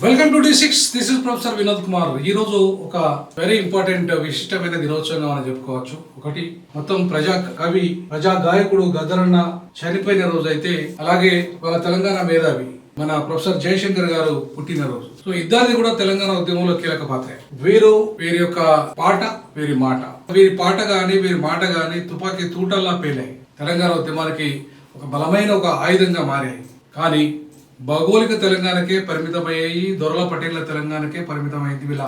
Welcome to D6. This is professor Vinod Kumar. ఈ రోజు ఒక వెరీ ఇంపార్టెంట్ విశిష్టమైన దినోత్సవంగా మనం చెప్పుకోవచ్చు. ఒకటి మొత్తం ప్రజా గాయకుడు గద్దరన్న చనిపోయిన రోజు అయితే, అలాగే మన తెలంగాణ మేధావి మన ప్రొఫెసర్ జయశంకర్ గారు పుట్టినరోజు. సో ఇద్దరిది కూడా తెలంగాణ ఉద్యమంలో కీలక పాత్ర. వీరి యొక్క పాట, వీరి మాట, వీరి పాట గాని వీరి మాట గాని తుపాకీ తూటల్లా పేలాయి. తెలంగాణ ఉద్యమానికి ఒక బలమైన ఒక ఆయుధంగా మారాయి. కానీ భౌగోళిక తెలంగాణకే పరిమితమయ్యాయి, దొరల పటేళ్ల తెలంగాణకే పరిమితమైంది వీళ్ళ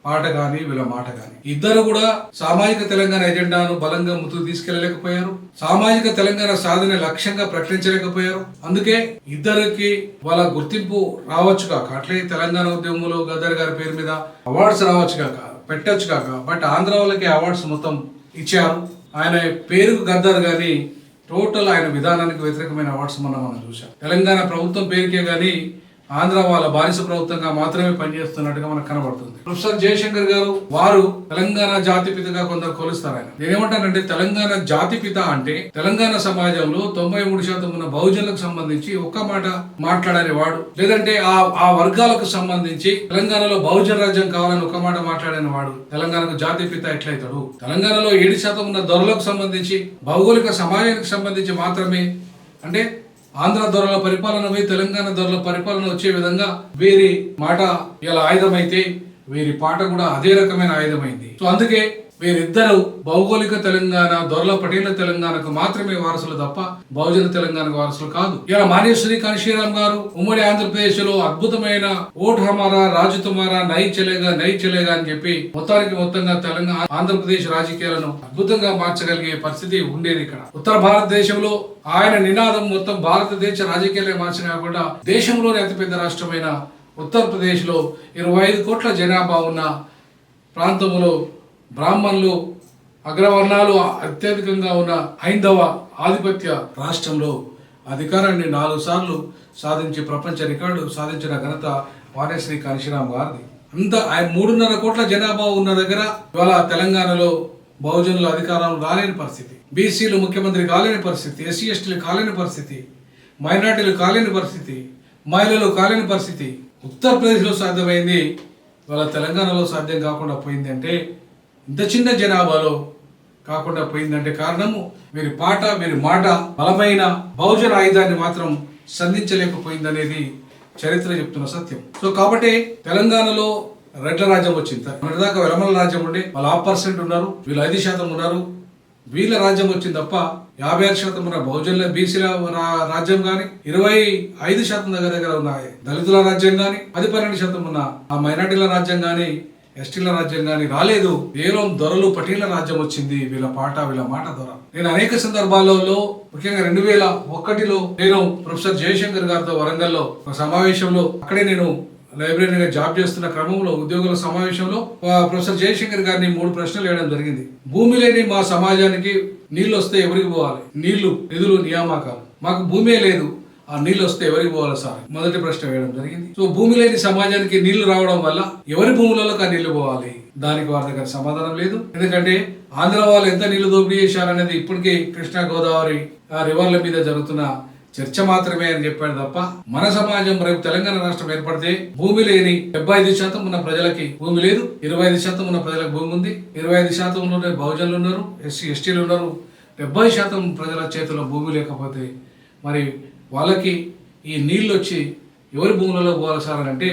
పాట గాని వీళ్ళ మాట గాని. ఇద్దరు కూడా సామాజిక తెలంగాణ ఎజెండాను బలంగా ముందుకు తీసుకెళ్లలేకపోయారు. సామాజిక తెలంగాణ సాధన లక్ష్యంగా ప్రకటించలేకపోయారు. అందుకే ఇద్దరికి వాళ్ళ గుర్తింపు రావచ్చు కాక, అట్లే తెలంగాణ ఉద్యమంలో గద్దర్ గారి పేరు మీద అవార్డ్స్ రావచ్చు కాక, పెట్టచ్చు కాక, బట్ ఆంధ్ర వాళ్ళకి అవార్డ్స్ మొత్తం ఇచ్చారు. ఆయన పేరుకు గద్దర్ గాని టోటల్ ఆయన విధానానికి వ్యతిరేకమైన అవార్డ్స్ మనం చూసాం. తెలంగాణ ప్రభుత్వం పేరుకే గానీ ఆంధ్ర వాళ్ళ బానిస ప్రభుత్వంగా మాత్రమే పనిచేస్తున్నట్టుగా మనకు కనబడుతుంది. ప్రొఫెసర్ జయశంకర్ గారు వారు తెలంగాణ జాతిపితగా కొందరు కొలుస్తారు. ఆయన నేనేమంటానంటే, తెలంగాణ జాతిపిత అంటే తెలంగాణ సమాజంలో 93% ఉన్న బహుజనులకు సంబంధించి ఒక్క మాట మాట్లాడని వాడు, లేదంటే ఆ వర్గాలకు సంబంధించి తెలంగాణలో బహుజన రాజ్యం కావాలని ఒక మాట మాట్లాడని వాడు తెలంగాణకు జాతిపిత ఎట్లయితాడు? తెలంగాణలో 7% ఉన్న దొరలకు సంబంధించి, భౌగోళిక సమాజానికి సంబంధించి మాత్రమే, అంటే ఆంధ్ర దొరల పరిపాలన పోయి తెలంగాణ దొరల పరిపాలన వచ్చే విధంగా వీరి మాట ఇలా ఆయుధమైతే, వీరి పాట కూడా అదే రకమైన ఆయుధమైంది. సో అందుకే వీరిద్దరు భౌగోళిక తెలంగాణ, దొరల పటేళ్ల తెలంగాణకు మాత్రమే వారసులు తప్ప బహుజన తెలంగాణకు వారసులు కాదు. ఇలా మానేశ్వరి కాశీరామ్ గారు ఉమ్మడి ఆంధ్రప్రదేశ్ లో అద్భుతమైన ఓట్ హమారా రాజు తుమారా నై చెలేగా అని చెప్పి మొత్తంగా తెలంగాణ ఆంధ్రప్రదేశ్ రాజకీయాలను అద్భుతంగా మార్చగలిగే పరిస్థితి ఉండేది. ఇక్కడ ఉత్తర భారతదేశంలో ఆయన నినాదం మొత్తం భారతదేశ రాజకీయాలే మార్చడం కాకుండా, దేశంలోని అతిపెద్ద రాష్ట్రమైన ఉత్తరప్రదేశ్ లో 25 కోట్ల జనాభా ఉన్న ప్రాంతంలో బ్రాహ్మణులు అగ్రవర్ణాలు అత్యధికంగా ఉన్న హైందవ ఆధిపత్య రాష్ట్రంలో అధికారాన్ని 4 సార్లు సాధించి ప్రపంచ రికార్డు సాధించిన ఘనత మానేశ్వరి కాశీరామ్ గారిది. అంత 3.5 కోట్ల జనాభా ఉన్న దగ్గర ఇవాళ తెలంగాణలో బహుజనుల అధికారం రాలేని పరిస్థితి, బీసీలు ముఖ్యమంత్రి కాలేని పరిస్థితి, ఎస్సీ ఎస్టీలు కాలేని పరిస్థితి, మైనార్టీలు కాలేని పరిస్థితి, మహిళలు కాలేని పరిస్థితి ఉత్తరప్రదేశ్లో సాధ్యమైంది. ఇవాళ తెలంగాణలో సాధ్యం కాకుండా పోయింది. అంటే ఇంత చిన్న జనాభాలో కాకుండా పోయిందంటే కారణము వీరి పాట, వీరి మాట బలమైన బహుజన ఆయుధాన్ని మాత్రం సంధించలేకపోయిందనేది చరిత్ర చెప్తున్న సత్యం. సో కాబట్టి తెలంగాణలో రెడ్ల రాజ్యం వచ్చింది. దాకా వెలమల రాజ్యం ఉండే, వాళ్ళు 5% ఉన్నారు, వీళ్ళు 5% ఉన్నారు. వీళ్ళ రాజ్యం వచ్చింది తప్ప 56% ఉన్న బహుజనుల బీసీల రాజ్యం గాని, 25% దగ్గర ఉన్న దళితుల రాజ్యం గాని, 10-12% ఉన్న ఆ మైనార్టీల రాజ్యం గాని, ఎస్టీల రాజ్యం గాని రాలేదు. కేవలం దొరలు పటేళ్ల రాజ్యం వచ్చింది. వీళ్ళ పాట, వీళ్ళ మాట దొర. నేను అనేక సందర్భాలలో, ముఖ్యంగా 2001లో నేను ప్రొఫెసర్ జయశంకర్ గారితో వరంగల్లో ఒక సమావేశంలో, అక్కడే నేను లైబ్రరీగా జాబ్ చేస్తున్న క్రమంలో ఉద్యోగుల సమావేశంలో ప్రొఫెసర్ జయశంకర్ గారిని 3 ప్రశ్నలు వేయడం జరిగింది. భూమి లేని మా సమాజానికి నీళ్లు వస్తే ఎవరికి పోవాలి? నీళ్లు, నిధులు, నియామకాలు. మాకు భూమే లేదు, ఆ నీళ్ళు వస్తే ఎవరికి పోవాలి సార్? మొదటి ప్రశ్న వేయడం జరిగింది. సో భూమి లేని సమాజానికి నీళ్లు రావడం వల్ల ఎవరి భూములలోకి ఆ నీళ్లు పోవాలి? దానికి వారి దగ్గర సమాధానం లేదు. ఎందుకంటే ఆంధ్ర వాళ్ళు ఎంత నీళ్లు దోపిడీ చేశారనేది ఇప్పటికీ కృష్ణా గోదావరి రివర్ల మీద జరుగుతున్న చర్చ మాత్రమే అని చెప్పాడు తప్ప, మన సమాజం రేపు తెలంగాణ రాష్ట్రం ఏర్పడితే భూమి లేని 75% ఉన్న ప్రజలకి భూమి లేదు, 25% ఉన్న ప్రజలకు భూమి ఉంది, 25% బహుజనులు ఉన్నారు, ఎస్సీ ఎస్టీలు ఉన్నారు, 70% ప్రజల చేతిలో భూమి లేకపోతే మరి వాళ్ళకి ఈ నీళ్ళు వచ్చి ఎవరి భూములలో పోవాలి సార్ అని అంటే,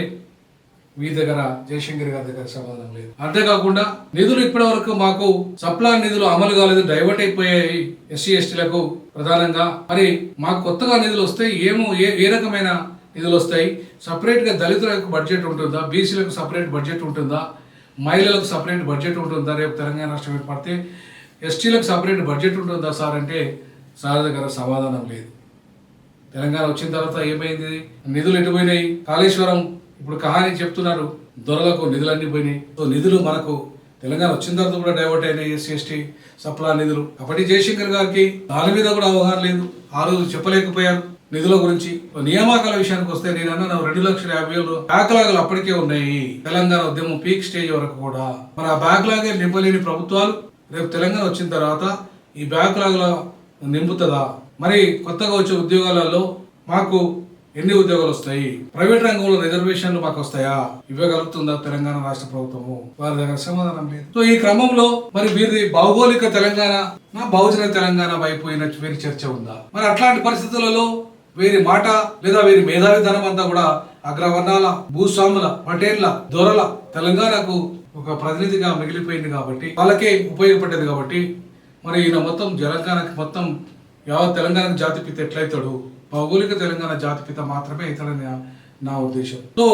వీరి దగ్గర జయశంకర్ గారి దగ్గర సమాధానం లేదు. అంతేకాకుండా నిధులు ఇప్పటి వరకు మాకు సప్లా నిధులు అమలు కాలేదు, డైవర్ట్ అయిపోయాయి ఎస్సీ ఎస్టీలకు ప్రధానంగా. మరి మాకు కొత్తగా నిధులు వస్తాయి, ఏ రకమైన నిధులు వస్తాయి? సపరేట్ గా దళితులకు బడ్జెట్ ఉంటుందా? బీసీలకు సపరేట్ బడ్జెట్ ఉంటుందా? మహిళలకు సపరేట్ బడ్జెట్ ఉంటుందా? రేపు తెలంగాణ రాష్ట్రం ఏర్పడితే ఎస్టీలకు సపరేట్ బడ్జెట్ ఉంటుందా సార్ అంటే, సార్ దగ్గర సమాధానం లేదు. తెలంగాణ వచ్చిన తర్వాత ఏమైంది? నిధులు ఎటుపోయినాయి? కాళేశ్వరం ఇప్పుడు కహాని చెప్తున్నారు, దొరలకు నిధులన్నీ పోయినాయి. సో నిధులు మనకు తెలంగాణ వచ్చిన తర్వాత కూడా డైవర్ట్ అయినాయి, ఎస్సీ ఎస్టీ సప్లా నిధులు. అప్పటి జయశంకర్ గారికి దాని మీద కూడా అవగాహన లేదు, ఆ రోజు చెప్పలేకపోయారు నిధుల గురించి. నియామకాల విషయానికి వస్తే నేను అన్న 2,50,000 బ్యాక్లాగులు అప్పటికే ఉన్నాయి తెలంగాణ ఉద్యమం పీక్ స్టేజ్ వరకు కూడా. మరి ఆ బ్యాక్లాగే నింపలేని ప్రభుత్వాలు రేపు తెలంగాణ వచ్చిన తర్వాత ఈ బ్యాక్లాగుల నింపుతుందా? మరి కొత్తగా వచ్చే ఉద్యోగాలలో మాకు ఎన్ని ఉద్యోగాలు వస్తాయి, ప్రైవేట్ రంగంలో రిజర్వేషన్లు మాకు వస్తాయా, ఇవ్వగలుగుతుందా తెలంగాణ రాష్ట్ర ప్రభుత్వము? వారి దగ్గర సమాధానం లేదు. సో ఈ క్రమంలో మరి వీరి భౌగోళిక తెలంగాణ బహుజన తెలంగాణ వైపు వీరి చర్చ ఉందా? మరి అట్లాంటి పరిస్థితులలో వీరి మాట లేదా వీరి మేధావి ధనం అంతా కూడా అగ్రవర్ణాల, భూస్వాముల, పటేళ్ల, దొరల తెలంగాణకు ఒక ప్రతినిధిగా మిగిలిపోయింది కాబట్టి, వాళ్ళకే ఉపయోగపడ్డది కాబట్టి, మరి ఈయన మొత్తం తెలంగాణకి మొత్తం యావత్ తెలంగాణకు జాతిపిత ఎట్లయితాడు? భౌగోళిక తెలంగాణ జాతిపిత మాత్రమే ఇతడని నా ఉద్దేశం. సో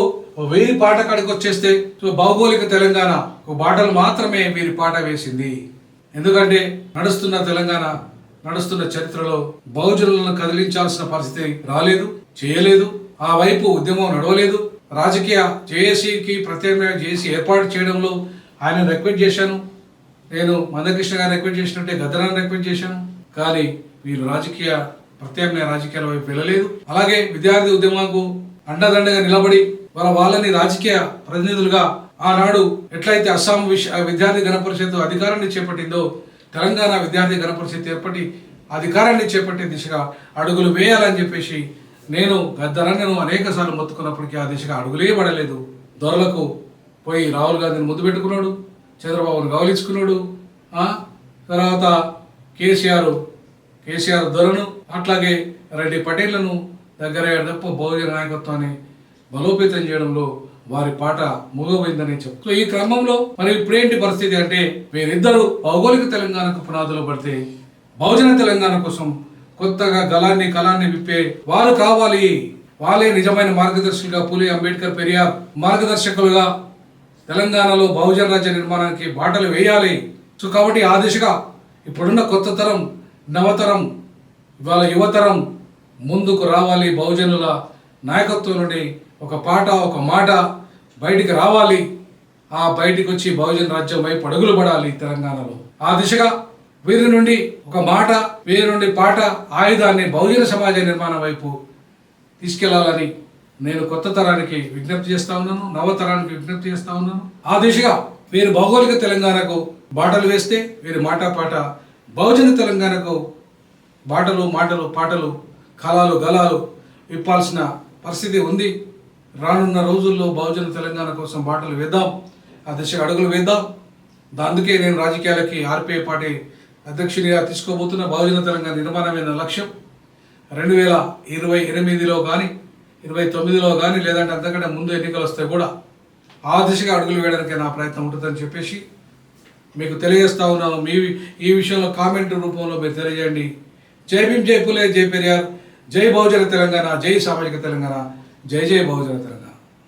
వీరి పాట కాడికి వచ్చేస్తే, సో భౌగోళిక తెలంగాణ బాటలు మాత్రమే వీరి పాట వేసింది. ఎందుకంటే నడుస్తున్న తెలంగాణ, నడుస్తున్న చరిత్రలో బహుజనులను కదిలించాల్సిన పరిస్థితి రాలేదు, చేయలేదు. ఆ వైపు ఉద్యమం నడవలేదు. రాజకీయ జేఏసీకి ప్రత్యామ్నాయ జేఏసీ ఏర్పాటు చేయడంలో ఆయన రిక్వెస్ట్ చేశాను. నేను మందకృష్ణ గారిని రిక్వెస్ట్ చేసినట్టే గద్దరాన్ని రిక్వెస్ట్ చేశాను. కానీ వీరు ప్రత్యామ్నాయ రాజకీయాల వైపు వెళ్ళలేదు. అలాగే విద్యార్థి ఉద్యమాలకు అండదండగా నిలబడి వాళ్ళని రాజకీయ ప్రతినిధులుగా ఆనాడు ఎట్లయితే అస్సాం విద్యార్థి గణపరిషత్ అధికారాన్ని చేపట్టిందో, తెలంగాణ విద్యార్థి గణపరిషత్ ఏర్పడి అధికారాన్ని చేపట్టే దిశగా అడుగులు వేయాలని చెప్పేసి నేను గద్దరాన్ని అనేక సార్లు మొత్తుకున్నప్పటికీ ఆ దిశగా అడుగులే పడలేదు. దొరలకు పోయి రాహుల్ గాంధీని ముద్దు పెట్టుకున్నాడు, చంద్రబాబును గౌలించుకున్నాడు. తర్వాత కేసీఆర్ దొరను, అట్లాగే రెడ్డి పటేళ్లను దగ్గర తప్ప బహుజన నాయకత్వాన్ని బలోపేతం చేయడంలో వారి పాట మూగపోయిందని చెప్తూ, ఈ క్రమంలో మరి ఇప్పుడేంటి పరిస్థితి అంటే, వీరిద్దరూ భౌగోళిక తెలంగాణకు పునాదులు పడితే బహుజన తెలంగాణ కోసం కొత్తగా కళాన్ని విప్పే వారు కావాలి. వాళ్ళే నిజమైన మార్గదర్శకులుగా, పూలే, అంబేద్కర్, పెరియార్ మార్గదర్శకులుగా తెలంగాణలో బహుజన రాజ్య నిర్మాణానికి బాటలు వేయాలి. సో కాబట్టి ఆ దిశగా ఇప్పుడున్న కొత్త తరం, నవతరం, ఇవాళ యువతరం ముందుకు రావాలి. బహుజనుల నాయకత్వం నుండి ఒక పాట, ఒక మాట బయటికి రావాలి. ఆ బయటికి వచ్చి బహుజన రాజ్యం వైపు అడుగులు పడాలి తెలంగాణలో. ఆ దిశగా వీరి నుండి ఒక మాట, వీరి నుండి పాట, ఆయుధాన్ని బహుజన సమాజ నిర్మాణం వైపు తీసుకెళ్లాలని నేను కొత్త తరానికి విజ్ఞప్తి చేస్తా ఉన్నాను, నవతరానికి విజ్ఞప్తి చేస్తా ఉన్నాను. ఆ దిశగా వీరు భౌగోళిక తెలంగాణకు బాటలు వేస్తే, వీరి మాట పాట బహుజన తెలంగాణకు బాటలు, మాటలు, పాటలు, కళాలు, గలాలు విప్పాల్సిన పరిస్థితి ఉంది. రానున్న రోజుల్లో బహుజన తెలంగాణ కోసం బాటలు వేద్దాం, ఆ దిశగా అడుగులు వేద్దాం. అందుకే నేను రాజకీయాలకి ఆర్పీఐ పార్టీ అధ్యక్షునిగా తీసుకోబోతున్న బహుజన తెలంగాణ నిర్మాణమైన లక్ష్యం 2028లో కానీ 29లో కానీ, లేదంటే అంతకంటే ముందు ఎన్నికలు వస్తే కూడా ఆ దిశగా అడుగులు వేయడానికి నా ప్రయత్నం ఉంటుందని చెప్పేసి మీకు తెలియజేస్తా ఉన్నాను. ఈ విషయంలో కామెంట్ రూపంలో మీరు తెలియజేయండి. జై భీమ్, జై పూలే, జై పెరియార్, జై బహుజన తెలంగాణ, జై సామాజిక తెలంగాణ, జై జై బహుజన తెలంగాణ.